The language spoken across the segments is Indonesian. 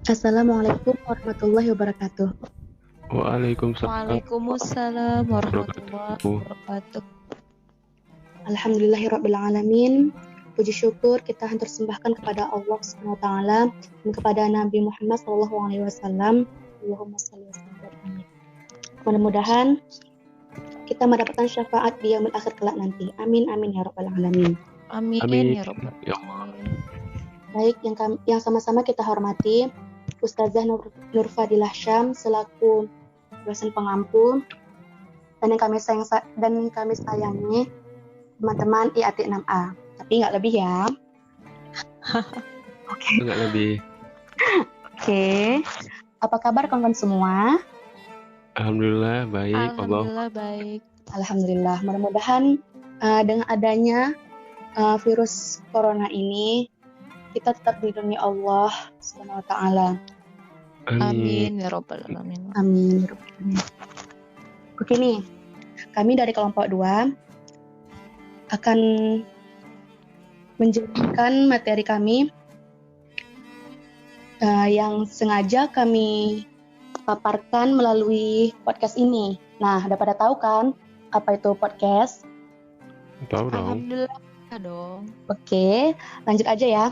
Assalamualaikum warahmatullahi wabarakatuh. Waalaikumsalam Waalaikumsalam warahmatullahi wabarakatuh. wabarakatuh. Alhamdulillahirrabbilalamin. Puji syukur kita hatur sembahkan kepada Allah Subhanahu wa taala dan kepada Nabi Muhammad sallallahu alaihi wasallam. Allahumma shalli wa sallim. Mudah-mudahan kita mendapatkan syafaat di yaumil akhir kelak nanti. Amin amin ya rabbal alamin. Amin Amin. ya rabbal Ya alamin. Baik, yang sama-sama kita hormati Ustazah Nurfadilah Syam selaku dosen pengampu dan yang kami sayangi teman-teman IAT 6A. Tapi nggak lebih ya. Nggak lebih. Oke. Apa kabar kawan-kawan semua? Alhamdulillah baik. Alhamdulillah baik. Alhamdulillah. Mudah-mudahan dengan adanya virus corona ini kita tetap dilindungi Allah Subhanahu wa taala. Amin ya rabbal alamin. Amin. Oke nih. Kami dari kelompok 2 akan menjelaskan materi kami yang sengaja kami paparkan melalui podcast ini. Nah, udah pada tahu kan apa itu podcast? Tahu dong. Alhamdulillah dong. Oke, lanjut aja ya.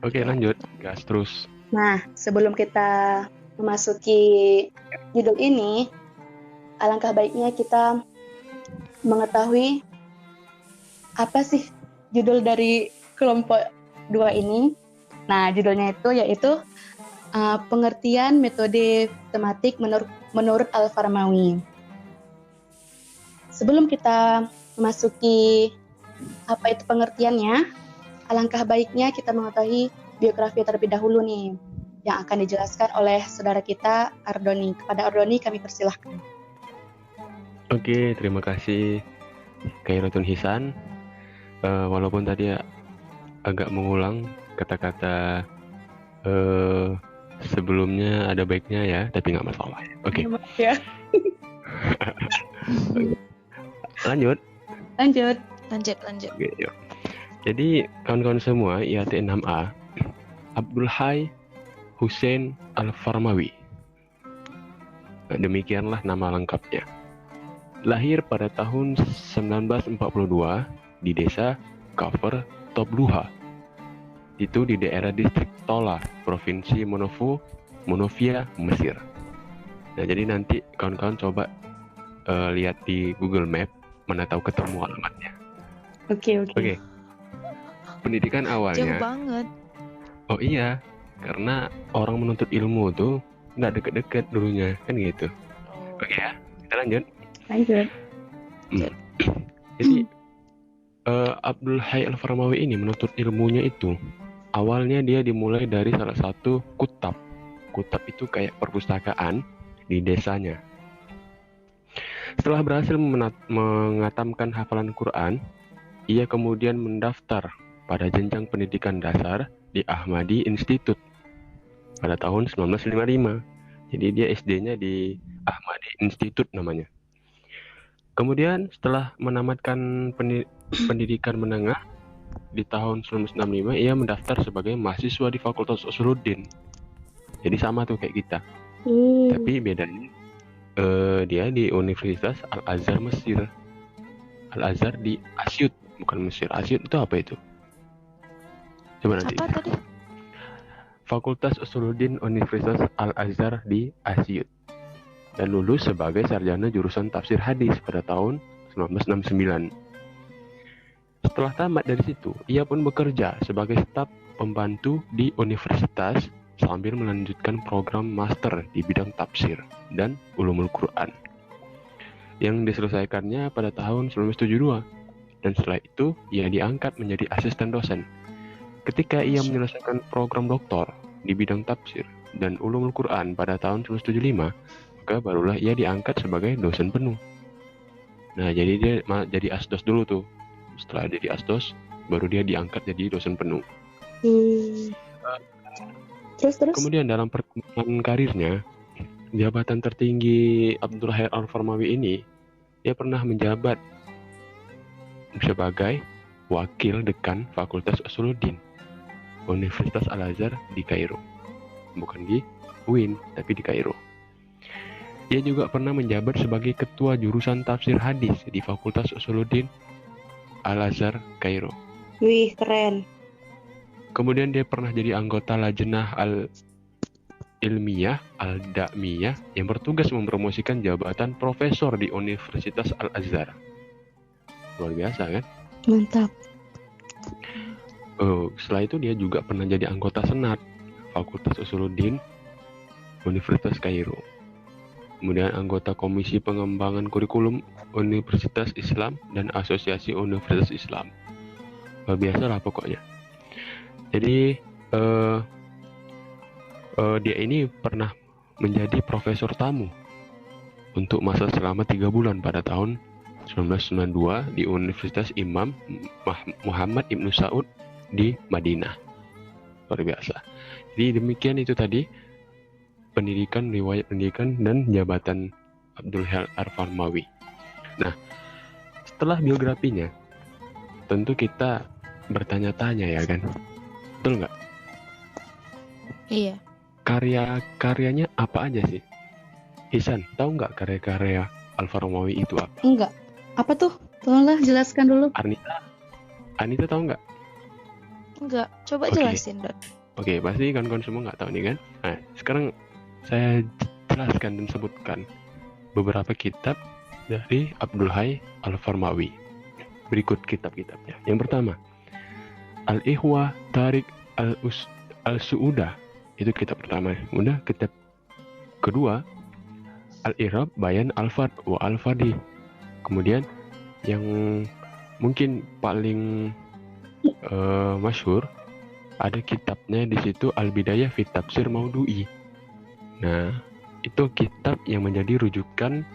Oke, lanjut. Gas terus. Nah, sebelum kita memasuki judul ini, alangkah baiknya kita mengetahui apa sih judul dari kelompok 2 ini. Nah, judulnya itu yaitu pengertian metode tematik menurut Al-Farmawi. Sebelum kita memasuki apa itu pengertiannya, alangkah baiknya kita mengetahui biografi terlebih dahulu nih, yang akan dijelaskan oleh saudara kita Ardoni. Kepada Ardoni kami persilahkan. Oke, terima kasih Khairatun Hisan. Walaupun tadi agak mengulang kata-kata sebelumnya ada baiknya ya, tapi nggak masalah. Oke. Ya. Lanjut. Lanjut. Oke, yuk. Jadi kawan-kawan semua IAT 6A, Abdul Hai Hussein Al-Farmawi. Nah, demikianlah nama lengkapnya. Lahir pada tahun 1942 di desa Kafr Tobluha. Itu di daerah distrik Tola, Provinsi Monrovia, Mesir. Nah, jadi nanti kawan-kawan coba lihat di Google Map, mana tahu ketemu alamatnya. Oke. Pendidikan Jauh awalnya. banget. Oh iya, karena orang menuntut ilmu tuh nggak deket-deket dulunya, kan gitu. Oke ya, kita lanjut. Jadi Abdul Hai Al-Farmawi ini menuntut ilmunya itu awalnya dia dimulai dari salah satu kutab. Kutab itu kayak perpustakaan di desanya. Setelah berhasil mengatamkan hafalan Quran, ia kemudian mendaftar pada jenjang pendidikan dasar di Ahmadi Institute pada tahun 1955. Jadi dia SD-nya di Ahmadi Institute namanya. Kemudian setelah menamatkan pendidikan menengah di tahun 1965, ia mendaftar sebagai mahasiswa di Fakultas Usuluddin. Jadi sama tuh kayak kita. Tapi bedanya dia di Universitas Al-Azhar Mesir. Al-Azhar di Asyut, bukan Mesir. Asyut itu apa itu? Coba nanti. Apa tadi? Fakultas Usuluddin Universitas Al-Azhar di Asyut. Dan lulus sebagai sarjana jurusan tafsir hadis pada tahun 1969. Setelah tamat dari situ, ia pun bekerja sebagai staf pembantu di universitas sambil melanjutkan program master di bidang tafsir dan ulumul Quran yang diselesaikannya pada tahun 1972. Dan setelah itu, ia diangkat menjadi asisten dosen. Ketika ia menyelesaikan program doktor di bidang tafsir dan ulumul Quran pada tahun 1975, maka barulah ia diangkat sebagai dosen penuh. Nah, jadi dia jadi asdos dulu tuh. Setelah jadi asdos, baru dia diangkat jadi dosen penuh. Terus. Kemudian dalam perkembangan karirnya, jabatan tertinggi Abdul Hai Al-Farmawi ini, dia pernah menjabat sebagai wakil dekan Fakultas Usuluddin Universitas Al-Azhar di Kairo. bukan di UIN, tapi di Kairo. Ia juga pernah menjabat sebagai ketua jurusan tafsir hadis di Fakultas Usuluddin Al-Azhar, Kairo. Wih, keren. Kemudian dia pernah jadi anggota Lajnah Al-Ilmiyah Al-Da'miyah yang bertugas mempromosikan jabatan profesor di Universitas Al-Azhar. Luar biasa kan? Mantap. Setelah itu dia juga pernah jadi anggota Senat Fakultas Usuluddin Universitas Kairo. Kemudian anggota Komisi Pengembangan Kurikulum Universitas Islam dan Asosiasi Universitas Islam. Luar biasa lah pokoknya. Jadi dia ini pernah menjadi profesor tamu untuk masa selama 3 bulan pada tahun 1992 di Universitas Imam Muhammad Ibn Saud di Madinah. Luar biasa. Jadi demikian itu tadi pendidikan, riwayat pendidikan, dan jabatan Abdul Hayy Al-Farmawi. Nah, setelah biografinya, tentu kita bertanya-tanya ya kan, betul nggak? Iya. Karya-karyanya apa aja sih? Ihsan, tahu nggak karya-karya Al-Farmawi itu apa? Enggak. Apa tuh? Tolonglah jelaskan dulu. Anita tahu nggak? Enggak. Coba Oke. jelasin, Dot. Oke, pasti kawan-kawan semua nggak tahu nih kan? Nah, sekarang saya jelaskan dan sebutkan beberapa kitab dari Abdul Hayy Al-Farmawi. Berikut kitab-kitabnya. Yang pertama, Al-Ihwa Tariq Al-Su'udah. Itu kitab pertama. Kemudian kitab kedua, Al-Irab Bayan Al-Fard wa Al-Fadi. Kemudian yang mungkin paling masyhur, ada kitabnya di situ Al-Bidayah fi Tafsir Maudu'i. Nah, itu kitab yang menjadi rujukan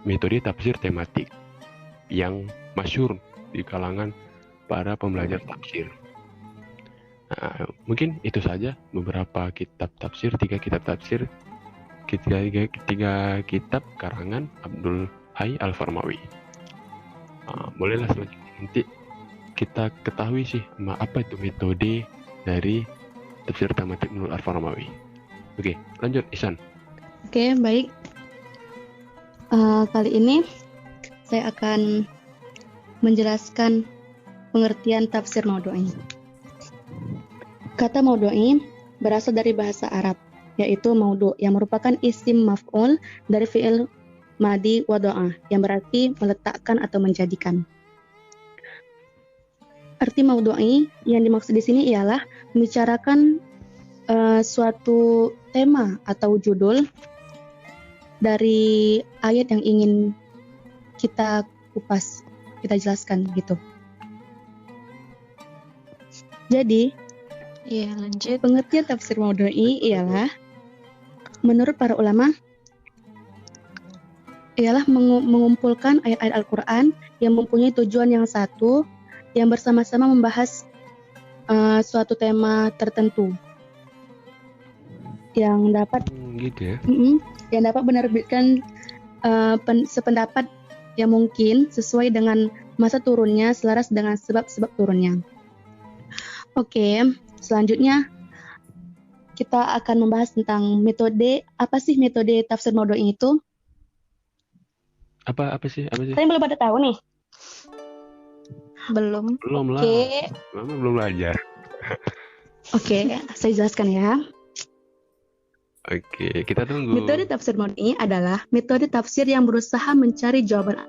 metode tafsir tematik yang masyhur di kalangan para pembelajar tafsir. Nah, mungkin itu saja beberapa kitab tafsir, tiga kitab kitab karangan Abdul Hayy Al-Farmawi. Bolehlah selanjutnya nanti kita ketahui sih apa itu metode dari tafsir tematik menurut Al-Farmawi. Oke, lanjut Ihsan. Oke, baik. Kali ini saya akan menjelaskan pengertian tafsir maudu'i. Kata maudu'i berasal dari bahasa Arab, yaitu maudu' yang merupakan isim maf'ul dari fi'il madi wada'a yang berarti meletakkan atau menjadikan. Arti maudu'i yang dimaksud di sini ialah membicarakan suatu tema atau judul dari ayat yang ingin kita kupas, kita jelaskan gitu. Jadi, Iya, lanjut. pengertian tafsir maudu'i ialah menurut para ulama ialah mengumpulkan ayat-ayat Al-Quran yang mempunyai tujuan yang satu, yang bersama-sama membahas suatu tema tertentu yang dapat Gitu ya. yang dapat menerbitkan sependapat yang mungkin sesuai dengan masa turunnya selaras dengan sebab-sebab turunnya. Oke, selanjutnya kita akan membahas tentang metode. Apa sih metode tafsir maudu'i itu? Apa sih? Kalian belum pada tahu nih? Belum. Belum lah. Oke. Mama belum belajar. Oke, saya jelaskan ya. Oke, kita tunggu. Metode tafsir maudu'i adalah metode tafsir yang berusaha mencari jawaban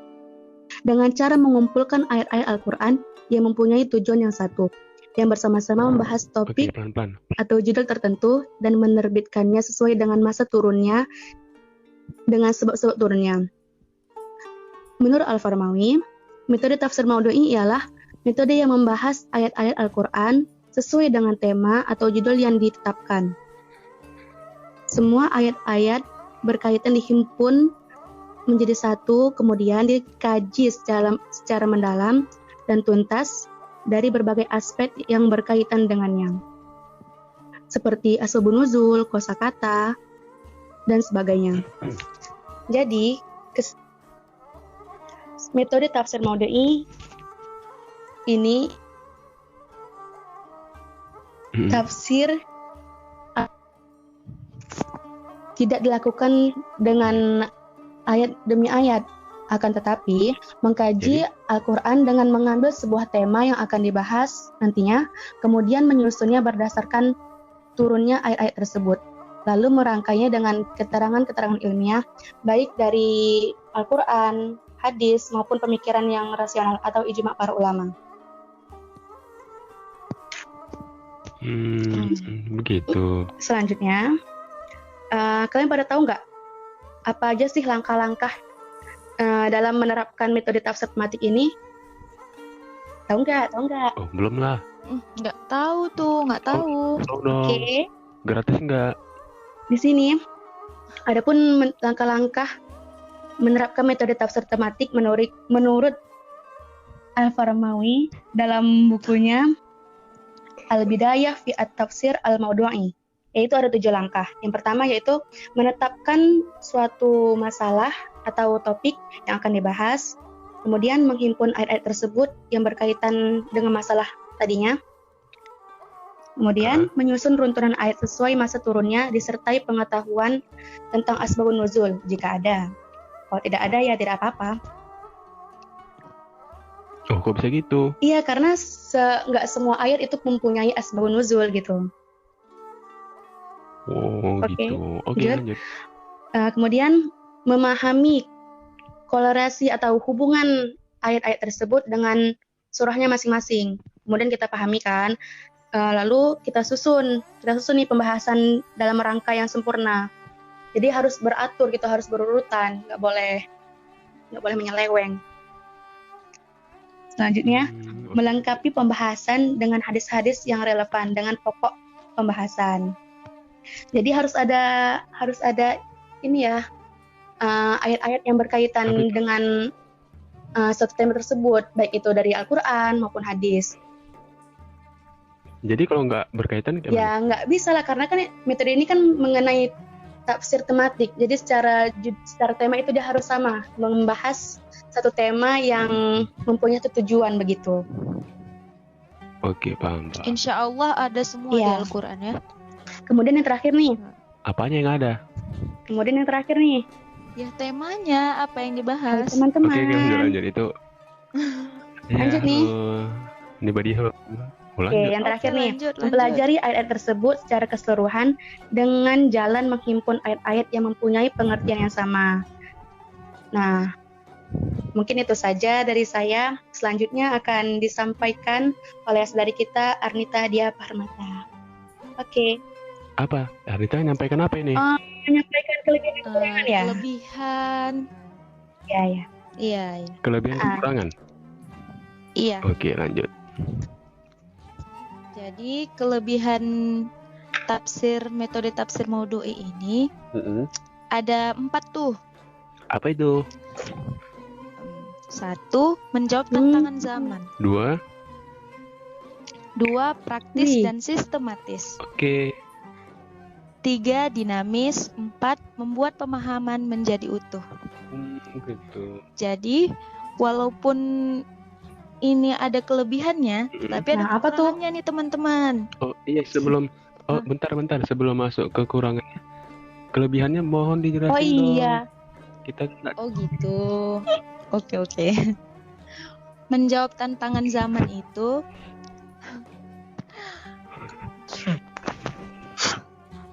dengan cara mengumpulkan ayat-ayat Al-Quran yang mempunyai tujuan yang satu, yang bersama-sama membahas Oke, topik pelan-pelan. atau judul tertentu dan menerbitkannya sesuai dengan masa turunnya dengan sebab-sebab turunnya. Menurut Al-Farmawi, metode tafsir maudu'i ialah metode yang membahas ayat-ayat Al-Quran sesuai dengan tema atau judul yang ditetapkan. Semua ayat-ayat berkaitan dihimpun menjadi satu, kemudian dikaji secara mendalam dan tuntas dari berbagai aspek yang berkaitan dengannya, seperti asbabun nuzul, kosakata, dan sebagainya. Jadi, metode tafsir maudu'i ini tafsir tidak dilakukan dengan ayat demi ayat, akan tetapi mengkaji Al-Quran dengan mengambil sebuah tema yang akan dibahas nantinya, kemudian menyusunnya berdasarkan turunnya ayat-ayat tersebut, lalu merangkainya dengan keterangan-keterangan ilmiah, baik dari Al-Quran, hadis, maupun pemikiran yang rasional atau ijma para ulama. Begitu. Selanjutnya, kalian pada tahu nggak apa aja sih langkah-langkah dalam menerapkan metode tafsir tematik ini? Tahu nggak? Oh, belum lah. Nggak tahu tuh, nggak tahu. Tahu dong. Oke, Gratis nggak? di sini adapun langkah-langkah menerapkan metode tafsir tematik menurut Al-Faramawi dalam bukunya Al-Bidayah fi At-Tafsir Al-Mawdu'i, yaitu ada 7 langkah. Yang pertama yaitu menetapkan suatu masalah atau topik yang akan dibahas, kemudian menghimpun ayat-ayat tersebut yang berkaitan dengan masalah tadinya, kemudian menyusun runtunan ayat sesuai masa turunnya disertai pengetahuan tentang asbabun nuzul jika ada. Kalau tidak ada ya tidak apa-apa. Oh, kok bisa gitu? Iya, karena nggak semua ayat itu mempunyai asbabun nuzul gitu. Oh, Oke, gitu. Oke, lanjut. lanjut. Kemudian memahami kolerasi atau hubungan ayat-ayat tersebut dengan surahnya masing-masing. Kemudian kita pahami kan, lalu kita susun nih pembahasan dalam rangka yang sempurna. Jadi harus beratur gitu, harus berurutan, nggak boleh menyeleweng. Selanjutnya, melengkapi pembahasan dengan hadis-hadis yang relevan dengan pokok pembahasan. Jadi harus ada ini ya, ayat-ayat yang berkaitan dengan suatu tema tersebut, baik itu dari Al-Quran maupun hadis. Jadi kalau nggak berkaitan gimana? Ya nggak bisa lah, karena kan metode ini kan mengenai tafsir tematik. Jadi secara tema itu dia harus sama, membahas satu tema yang mempunyai tujuan begitu. Oke, paham. Insya Allah ada semua di Al-Quran ya. Kemudian yang terakhir nih. Apanya yang ada? Kemudian yang terakhir nih. Ya temanya apa yang dibahas? Teman-teman. Oke, lanjut itu. Lanjut nih. Ini badiho. Oke, yang terakhir nih. Mempelajari ayat-ayat tersebut secara keseluruhan dengan jalan menghimpun ayat-ayat yang mempunyai pengertian yang sama. Nah, mungkin itu saja dari saya. Selanjutnya akan disampaikan oleh saudari kita Arnita Dia Parmata. Oke. Apa? Arnita nyampaikan apa ini? Menyampaikan kelebihan dan kekurangan ya? Kelebihan. Iya. Kelebihan dan kekurangan? Iya. Oke, lanjut. Jadi kelebihan metode tafsir Mawdu'i ini ada 4 tuh. Apa itu? 1. Menjawab tantangan zaman. 2. Praktis dan sistematis. Oke. 3. Dinamis. 4. Membuat pemahaman menjadi utuh. Gitu. Jadi walaupun ini ada kelebihannya, tapi ada kekurangannya nih teman-teman. Oh iya, bentar sebelum masuk ke kekurangannya. Kelebihannya mohon dijelasin dong. Oh iya. Kita Oh gitu. Oke. Menjawab tantangan zaman itu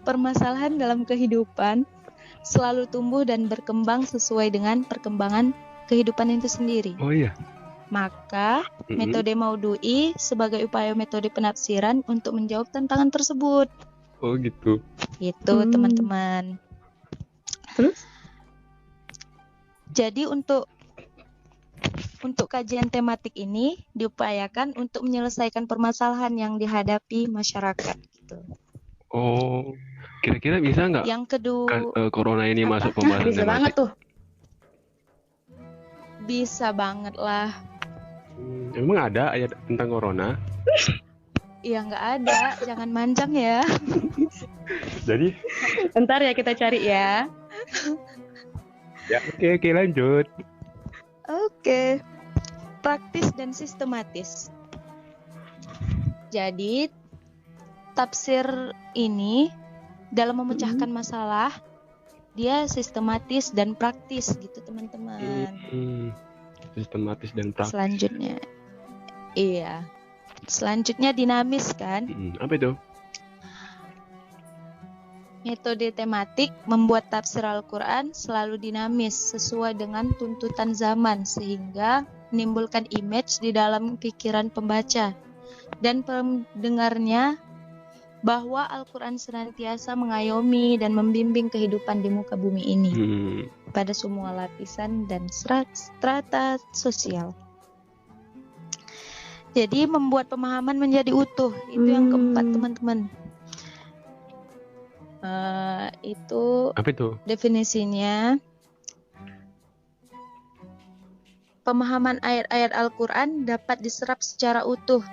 permasalahan dalam kehidupan selalu tumbuh dan berkembang sesuai dengan perkembangan kehidupan itu sendiri. Oh iya. Maka metode Mawdu'i sebagai upaya metode penafsiran untuk menjawab tantangan tersebut. Oh gitu. Itu teman-teman. Terus? Jadi untuk kajian tematik ini diupayakan untuk menyelesaikan permasalahan yang dihadapi masyarakat. Gitu. Oh, kira-kira bisa nggak? Yang kedua, corona ini masuk pembahasan bisa tematik? banget tuh. Bisa banget lah. Emang ada ayat tentang corona? Iya nggak ada, jangan manjang ya. Jadi? Bentar ya kita cari ya. Ya oke lanjut. Oke. Praktis dan sistematis. Jadi tafsir ini dalam memecahkan masalah dia sistematis dan praktis gitu teman-teman. Sistematis dan praktis. Selanjutnya, iya. Selanjutnya dinamis kan? Apa itu? Metode tematik membuat tafsir Al-Quran selalu dinamis sesuai dengan tuntutan zaman sehingga menimbulkan image di dalam pikiran pembaca dan pendengarnya bahwa Al-Quran senantiasa mengayomi dan membimbing kehidupan di muka bumi ini pada semua lapisan dan strata sosial. Jadi membuat pemahaman menjadi utuh, itu yang keempat teman-teman. Itu Apa itu? definisinya. Pemahaman ayat-ayat Al-Quran dapat diserap secara utuh.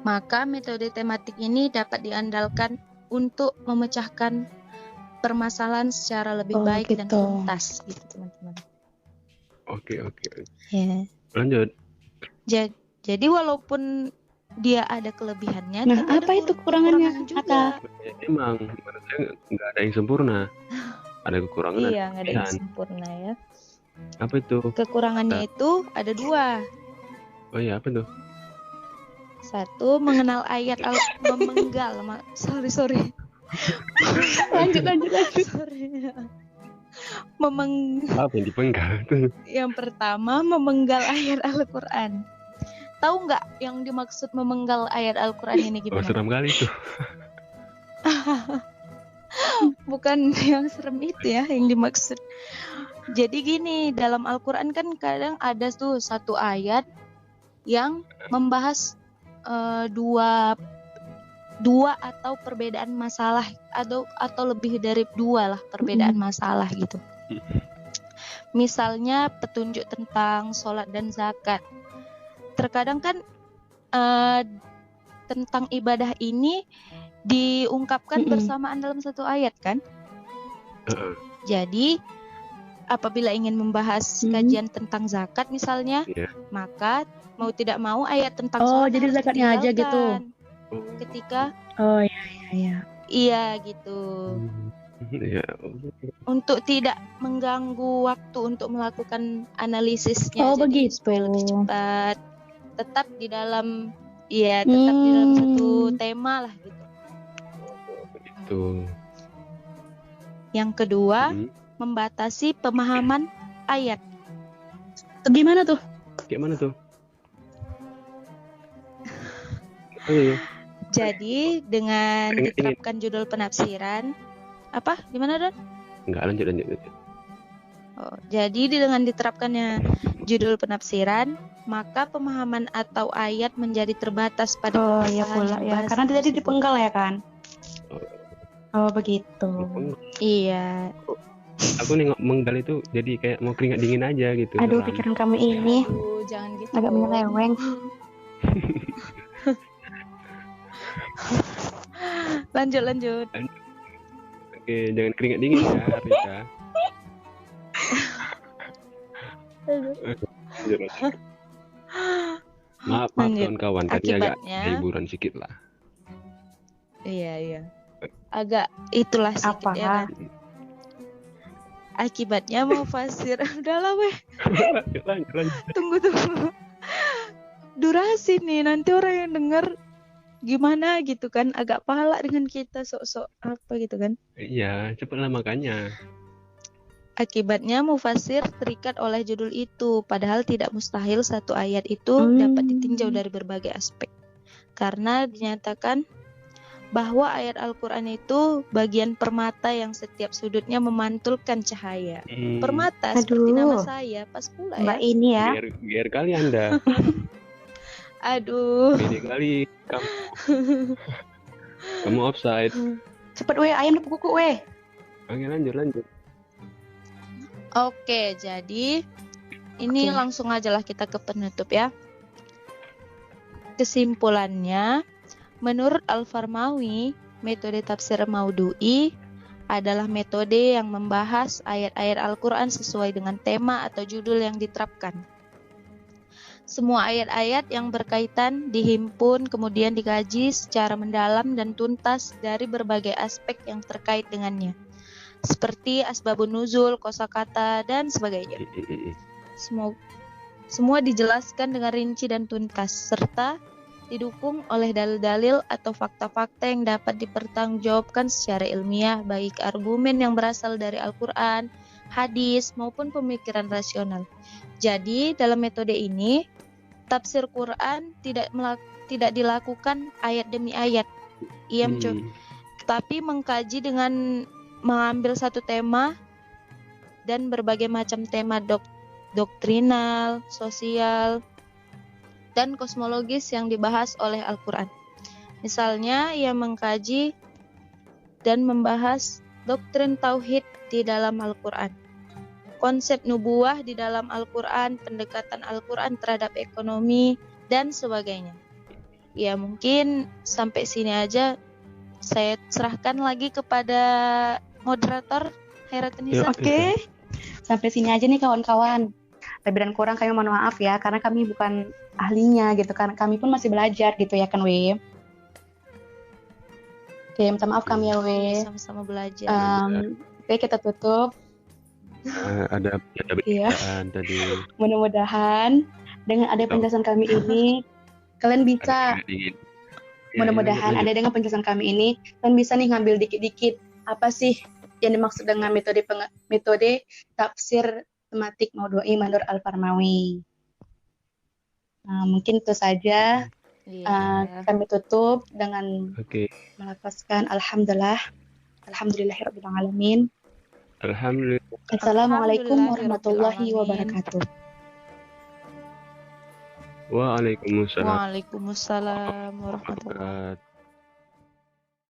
Maka metode tematik ini dapat diandalkan untuk memecahkan permasalahan secara lebih baik dan tuntas gitu teman-teman. Oke. Ya. Lanjut. Jadi walaupun dia ada kelebihannya, Nah, apa itu kekurangannya? juga. Emang manusia nggak ada yang sempurna. Ada kekurangan. Iya, nggak ada yang sempurna ya. Apa itu? Kekurangannya itu ada 2. Oh iya, apa tuh? 1, mengenal ayat memenggal. Sorry. Lanjut. Sorry. Apa yang dipenggal? Yang pertama, memenggal ayat Al-Quran. Tahu nggak yang dimaksud memenggal ayat Al-Quran ini gimana? Oh, seram kali itu. Bukan yang serem itu ya yang dimaksud. Jadi gini, dalam Al-Quran kan kadang ada tuh satu ayat yang membahas dua atau perbedaan masalah atau lebih dari 2 lah perbedaan masalah gitu. Misalnya petunjuk tentang sholat dan zakat. Terkadang kan tentang ibadah ini diungkapkan bersamaan dalam satu ayat kan. Jadi apabila ingin membahas kajian tentang zakat misalnya, maka mau tidak mau ayat tentang sholat jadi zakatnya aja gitu. Ketika iya gitu. Untuk tidak mengganggu waktu untuk melakukan analisisnya. Jadi supaya lebih cepat. Tetap di dalam satu tema lah gitu. Yang kedua, membatasi pemahaman ayat. Gimana tuh? Oh, iya. Jadi dengan diterapkan judul penafsiran, apa? Gimana Don? Enggak, lanjut. Oh, jadi dengan diterapkannya judul penafsiran, maka pemahaman atau ayat menjadi terbatas pada pula ya, karena tadi dipenggal ya kan. Oh begitu. Iya. Aku nih menggal itu jadi kayak mau keringat dingin aja gitu. Aduh, pikiran kamu ini jangan gitu. Agak menyeleweng. Lanjut. Oke, jangan keringat dingin ya, Rika. Maaf kawan-kawan, tadi agak hiburan sedikit lah. Iya. Agak itulah sedikit ya. Akibatnya mau fasir. Udahlah weh. Tunggu. Durasi nih, nanti orang yang denger gimana gitu kan, agak pala dengan kita sok-sok apa gitu kan. Iya, cepatlah makanya. Akibatnya mufasir terikat oleh judul itu, padahal tidak mustahil satu ayat itu dapat ditinjau dari berbagai aspek. Karena dinyatakan bahwa ayat Al-Quran itu bagian permata yang setiap sudutnya memantulkan cahaya. Permata seperti nama saya, pas pula Mbak ya. Ini ya. Biar kali Anda. Aduh. Beda kali kamu offside. Cepet weh, ayam nepuk kuku weh. Oke, lanjut. Oke, jadi ini langsung aja lah kita ke penutup ya. Kesimpulannya, menurut Al-Farmawi, metode tafsir Maudu'i adalah metode yang membahas ayat-ayat Al-Quran sesuai dengan tema atau judul yang diterapkan. Semua ayat-ayat yang berkaitan dihimpun kemudian dikaji secara mendalam dan tuntas dari berbagai aspek yang terkait dengannya. seperti asbabun nuzul, kosakata, dan sebagainya. Semua dijelaskan dengan rinci dan tuntas, serta didukung oleh dalil-dalil atau fakta-fakta yang dapat dipertanggungjawabkan secara ilmiah, baik argumen yang berasal dari Al-Quran, hadis, maupun pemikiran rasional. Jadi, dalam metode ini, tafsir Quran tidak dilakukan ayat demi ayat, tapi mengkaji dengan mengambil satu tema dan berbagai macam tema doktrinal, sosial, dan kosmologis yang dibahas oleh Al-Quran. Misalnya, ia mengkaji dan membahas doktrin tauhid di dalam Al-Quran, konsep nubuah di dalam Al-Quran, pendekatan Al-Quran terhadap ekonomi, dan sebagainya. Ya, mungkin sampai sini aja. Saya serahkan lagi kepada moderator Hairatunisa. Oke. Sampai sini aja nih kawan-kawan. Lebih dan kurang kami mohon maaf ya, karena kami bukan ahlinya gitu kan. Kami pun masih belajar gitu ya kan, We. Oke, minta maaf kami ya, We. Sama-sama belajar. Oke, kita tutup. Ada Iya. tadi. Mudah-mudahan dengan ada penjelasan kami ini, kalian bisa. Mudah-mudahan ada dengan penjelasan kami ini, kalian bisa nih ngambil dikit-dikit apa sih yang dimaksud dengan metode tafsir tematik Maudu'i Menurut Al-Farmawi. Nah, mungkin itu saja. Kami tutup dengan melafazkan Alhamdulillahirabbil alamin. Alhamdulillah. Assalamualaikum warahmatullahi wabarakatuh. Waalaikumsalam Waalaikumsalam warahmatullahi wabarakatuh.